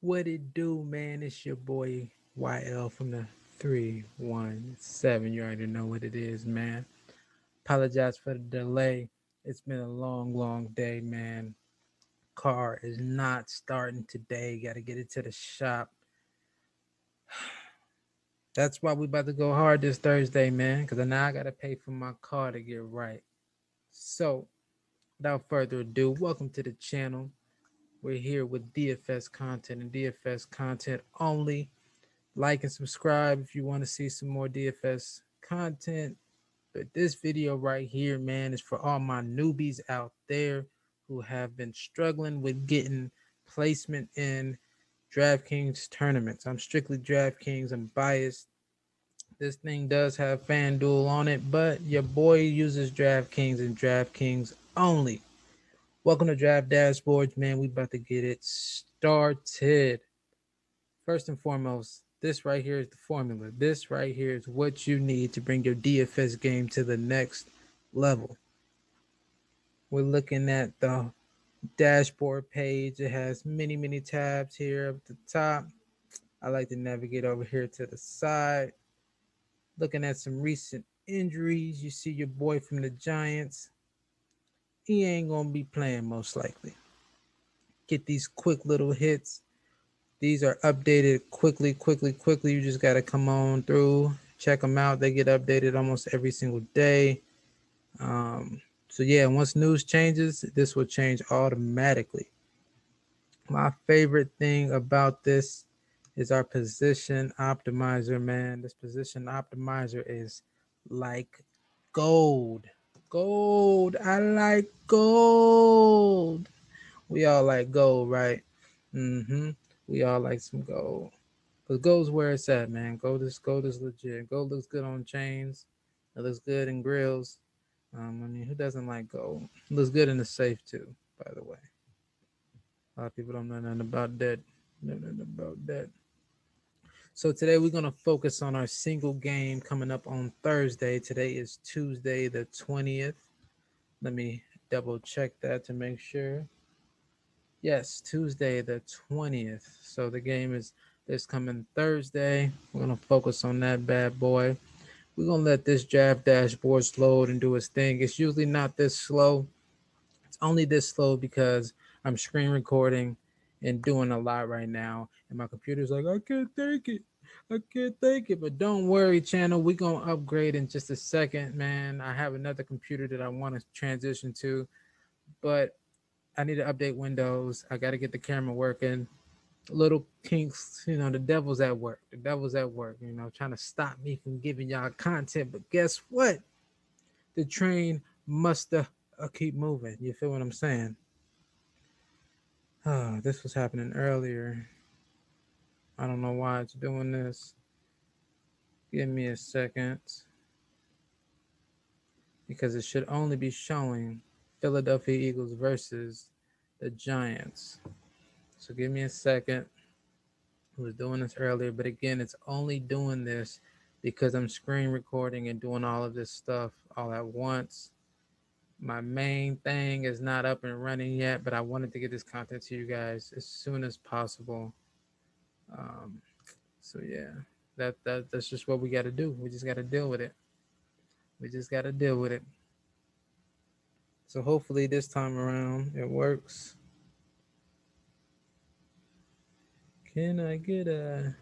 What it do, man? It's your boy YL from the 317. You already know what it is, man. Apologize for the delay. It's been a long day, man. Car is not starting today. Got to get it to the shop. That's why we about to go hard this Thursday, man. Because now I got to pay for my car to get right. So, without further ado, welcome to the channel. We're here with DFS content and DFS content only. Like and subscribe if you want to see some more DFS content. But this video right here, man, is for all my newbies out there who have been struggling with getting placement in DraftKings tournaments. I'm strictly DraftKings. I'm biased. This thing does have FanDuel on it, but your boy uses DraftKings and DraftKings only. Welcome to Draft Dashboards, man. We about to get it started. First and foremost, this right here is the formula. This right here is what you need to bring your DFS game to the next level. We're looking at the dashboard page. It has many tabs here up the top. I like to navigate over here to the side. Looking at some recent injuries. You see your boy from the Giants. He ain't going to be playing most likely. Get these quick little hits. These are updated quickly. You just got to come on through, check them out. They get updated almost every single day. So yeah, once news changes, this will change automatically. My favorite thing about this is our position optimizer, man. This position optimizer is like gold. Gold. I like gold. We all like gold, right? We all like some gold. But gold's where it's at, man. Gold is legit. Gold looks good on chains. It looks good in grills. I mean, who doesn't like gold? It looks good in the safe too, by the way. A lot of people don't know nothing about that. Nothing about that. So today we're gonna focus on our single game coming up on Thursday. Today is Tuesday the 20th. Let me double check that to make sure. Yes, Tuesday the 20th. So the game is this coming Thursday. We're gonna focus on that bad boy. We're gonna let this draft dashboard load and do its thing. It's usually not this slow. It's only this slow because I'm screen recording and doing a lot right now. And my computer's like, I can't take it. I can't take it. But don't worry, channel. We're gonna upgrade in just a second, man. I have another computer that I want to transition to, but I need to update Windows. I gotta get the camera working. Little kinks, the devil's at work. The devil's at work, trying to stop me from giving y'all content. But guess what? The train must keep moving. You feel what I'm saying? Oh, this was happening earlier. I don't know why it's doing this. Give me a second. Because it should only be showing Philadelphia Eagles versus the Giants. So give me a second. I was doing this earlier, but again, it's only doing this because I'm screen recording and doing all of this stuff all at once. My main thing is not up and running yet, but I wanted to get this content to you guys as soon as possible. Um, so yeah, that's just what we got to do. We just got to deal with it. We just got to deal with it. So hopefully this time around it works. Can I get a?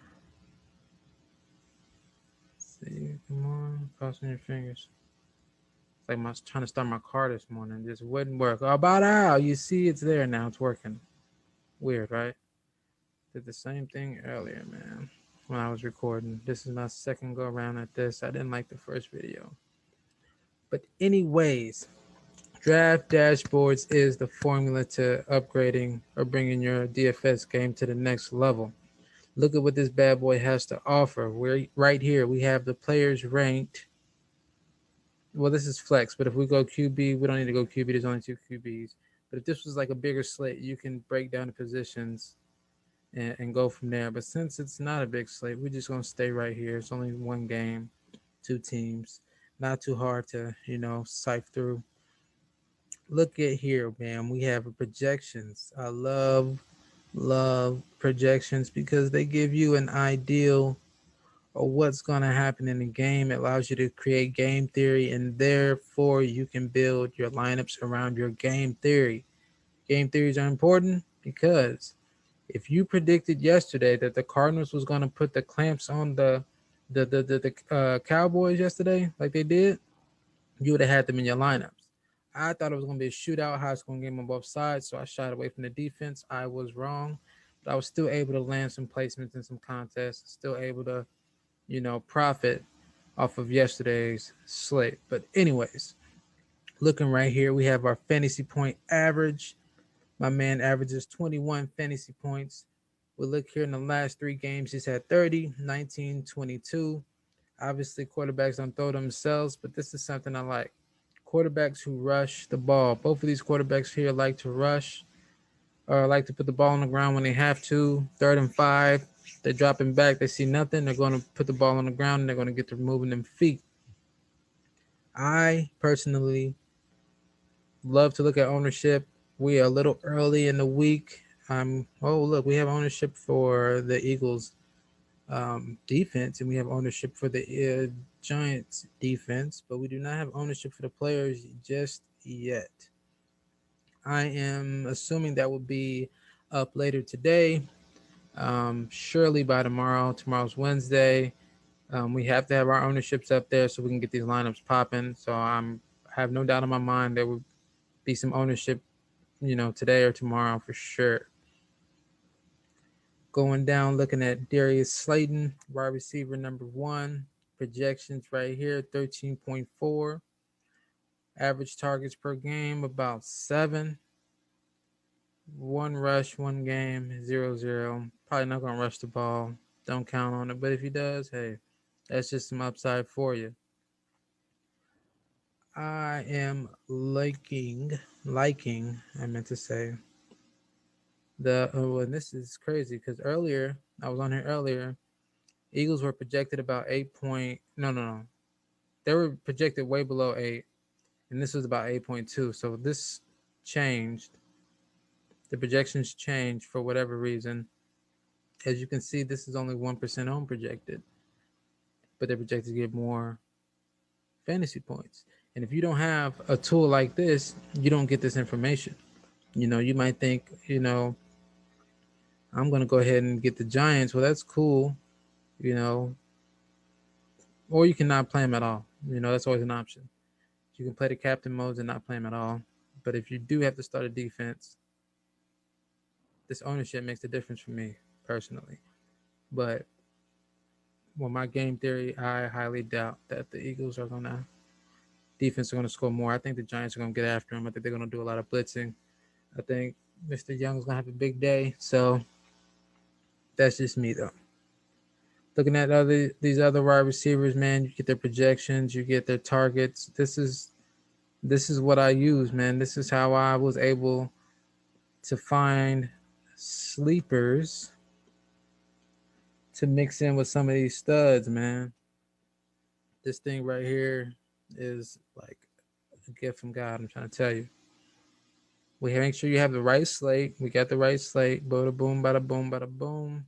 Let's see, come on, crossing your fingers. It's like my trying to start my car this morning, just wouldn't work. Oh, about out. You see, it's there now. It's working. Weird, right? Did the same thing earlier, man. When I was recording, this is my second go around at this. I didn't like the first video, but anyways, Draft Dashboards is the formula to upgrading or bringing your DFS game to the next level. Look at what this bad boy has to offer. We're right here. We have the players ranked. Well, this is flex, but if we go QB, we don't need to go QB. There's only two QBs. But if this was like a bigger slate, you can break down the positions and go from there. But since it's not a big slate, we're just gonna stay right here. It's only one game, two teams. Not too hard to, sift through. Look at here, man. We have projections. I love love projections because they give you an ideal of what's going to happen in the game. It allows you to create game theory, and therefore you can build your lineups around your game theory. Game theories are important because if you predicted yesterday that the Cardinals was going to put the clamps on the Cowboys yesterday, like they did, you would have had them in your lineups. I thought it was going to be a shootout, high scoring game on both sides, so I shied away from the defense. I was wrong, but I was still able to land some placements in some contests, still able to, profit off of yesterday's slate. But anyways, looking right here, we have our fantasy point average. My man averages 21 fantasy points. We look here in the last three games, he's had 30, 19, 22. Obviously, quarterbacks don't throw themselves, but this is something I like. Quarterbacks who rush the ball. Both of these quarterbacks here like to rush or like to put the ball on the ground when they have to. 3rd and 5, they're dropping back. They see nothing. They're going to put the ball on the ground and they're going to get to moving them feet. I personally love to look at ownership. We are a little early in the week. Oh, look, we have ownership for the Eagles defense, and we have ownership for the Giants defense, but we do not have ownership for the players just yet. I am assuming that will be up later today. Surely by tomorrow. Tomorrow's Wednesday. We have to have our ownerships up there so we can get these lineups popping. So I have no doubt in my mind there will be some ownership, today or tomorrow for sure. Going down, looking at Darius Slayton, wide receiver number 1. Projections right here, 13.4. Average targets per game, about 7. One rush, one game, 0-0. Probably not going to rush the ball. Don't count on it. But if he does, hey, that's just some upside for you. I am liking, I meant to say, and this is crazy because earlier, I was on here earlier, Eagles were projected about 8 point, no. They were projected way below 8, and this was about 8.2. So this changed. The projections changed for whatever reason. As you can see, this is only 1% owned projected, but they're projected to get more fantasy points. And if you don't have a tool like this, you don't get this information. You might think, I'm going to go ahead and get the Giants. Well, that's cool, you know, or you cannot play them at all. That's always an option. You can play the captain modes and not play them at all. But if you do have to start a defense, this ownership makes a difference for me personally. But with my game theory, I highly doubt that the Eagles are gonna defense are gonna score more. I think the Giants are gonna get after them. I think they're gonna do a lot of blitzing. I think Mr. Young's gonna have a big day. So that's just me though. Looking at these other wide receivers, man, you get their projections, you get their targets. This is what I use, man. This is how I was able to find sleepers to mix in with some of these studs, man. This thing right here is like a gift from God. I'm trying to tell you. We make sure you have the right slate. We got the right slate. Bada boom, bada boom, bada boom.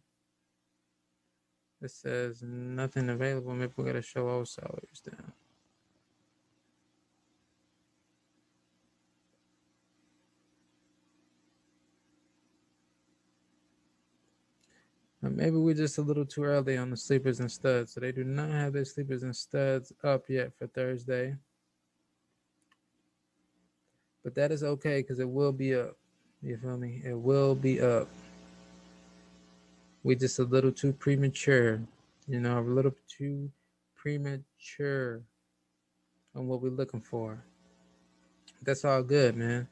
It says nothing available. Maybe we gotta show all salaries down. Maybe we're just a little too early on the sleepers and studs. So they do not have their sleepers and studs up yet for Thursday. But that is okay because it will be up. You feel me? It will be up. We just a little too premature. A little too premature on what we're looking for. That's all good, man.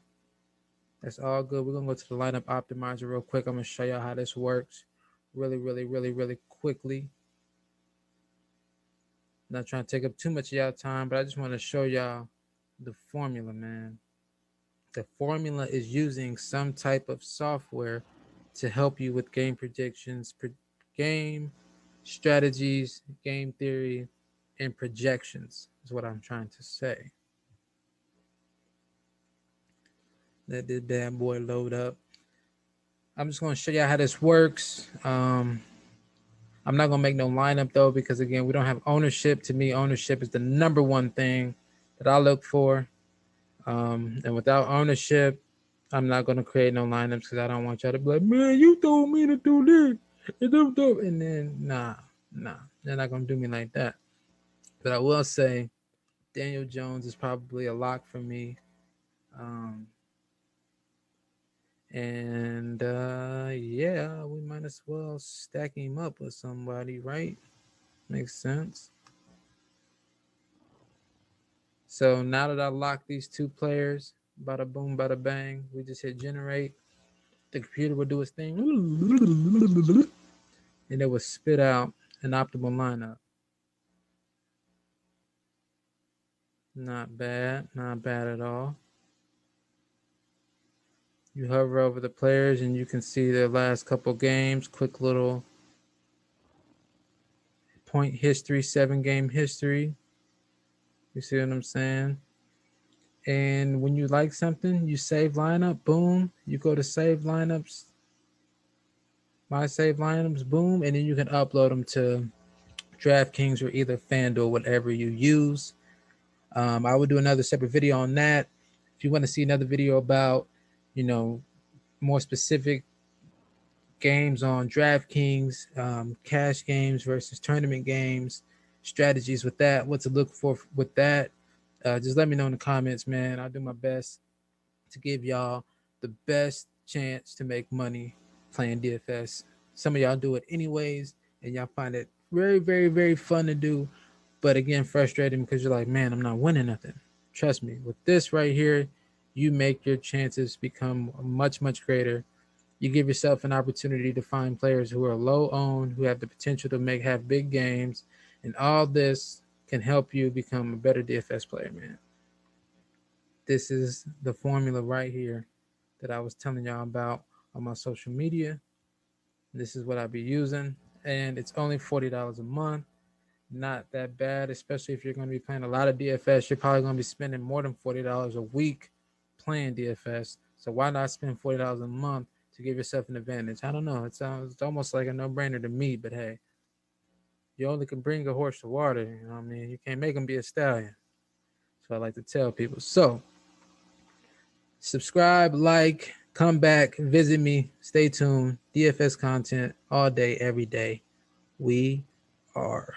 That's all good. We're gonna go to the lineup optimizer real quick. I'm gonna show y'all how this works really, really, really, really quickly. Not trying to take up too much of y'all time, but I just want to show y'all the formula, man. The formula is using some type of software to help you with game predictions, game strategies, game theory, and projections is what I'm trying to say. Let this bad boy load up. I'm just going to show you how this works. I'm not going to make no lineup though, because again, we don't have ownership. To me, ownership is the number one thing that I look for. And without ownership, I'm not going to create no lineups, because I don't want y'all to be like, man, you told me to do this. And then, nah, they're not going to do me like that. But I will say, Daniel Jones is probably a lock for me. Um, and yeah, we might as well stack him up with somebody, right? Makes sense. So now that I locked these two players, bada boom, bada bang, we just hit generate. The computer will do its thing, and it will spit out an optimal lineup. Not bad at all. You hover over the players and you can see their last couple games. Quick little point history, 7-game history. You see what I'm saying? And when you like something, you save lineup, boom. You go to save lineups, my save lineups, boom, and then you can upload them to DraftKings or either FanDuel, whatever you use. I would do another separate video on that. If you want to see another video about, you know, more specific games on DraftKings, cash games versus tournament games, strategies with that, what to look for with that, just let me know in the comments, man. I'll do my best to give y'all the best chance to make money playing DFS. Some of y'all do it anyways, and y'all find it very, very, very fun to do. But again, frustrating because you're like, man, I'm not winning nothing. Trust me, with this right here, you make your chances become much, much greater. You give yourself an opportunity to find players who are low owned, who have the potential to have big games, and all this can help you become a better DFS player, man. This is the formula right here that I was telling y'all about on my social media. This is what I'll be using, and it's only $40 a month. Not that bad, especially if you're going to be playing a lot of DFS. You're probably going to be spending more than $40 a week playing DFS. So why not spend $40 a month to give yourself an advantage? I don't know. It's almost like a no-brainer to me, but hey, you only can bring a horse to water. You know what I mean? You can't make him be a stallion. So I like to tell people. So subscribe, like, come back, visit me, stay tuned. DFS content all day, every day. We are.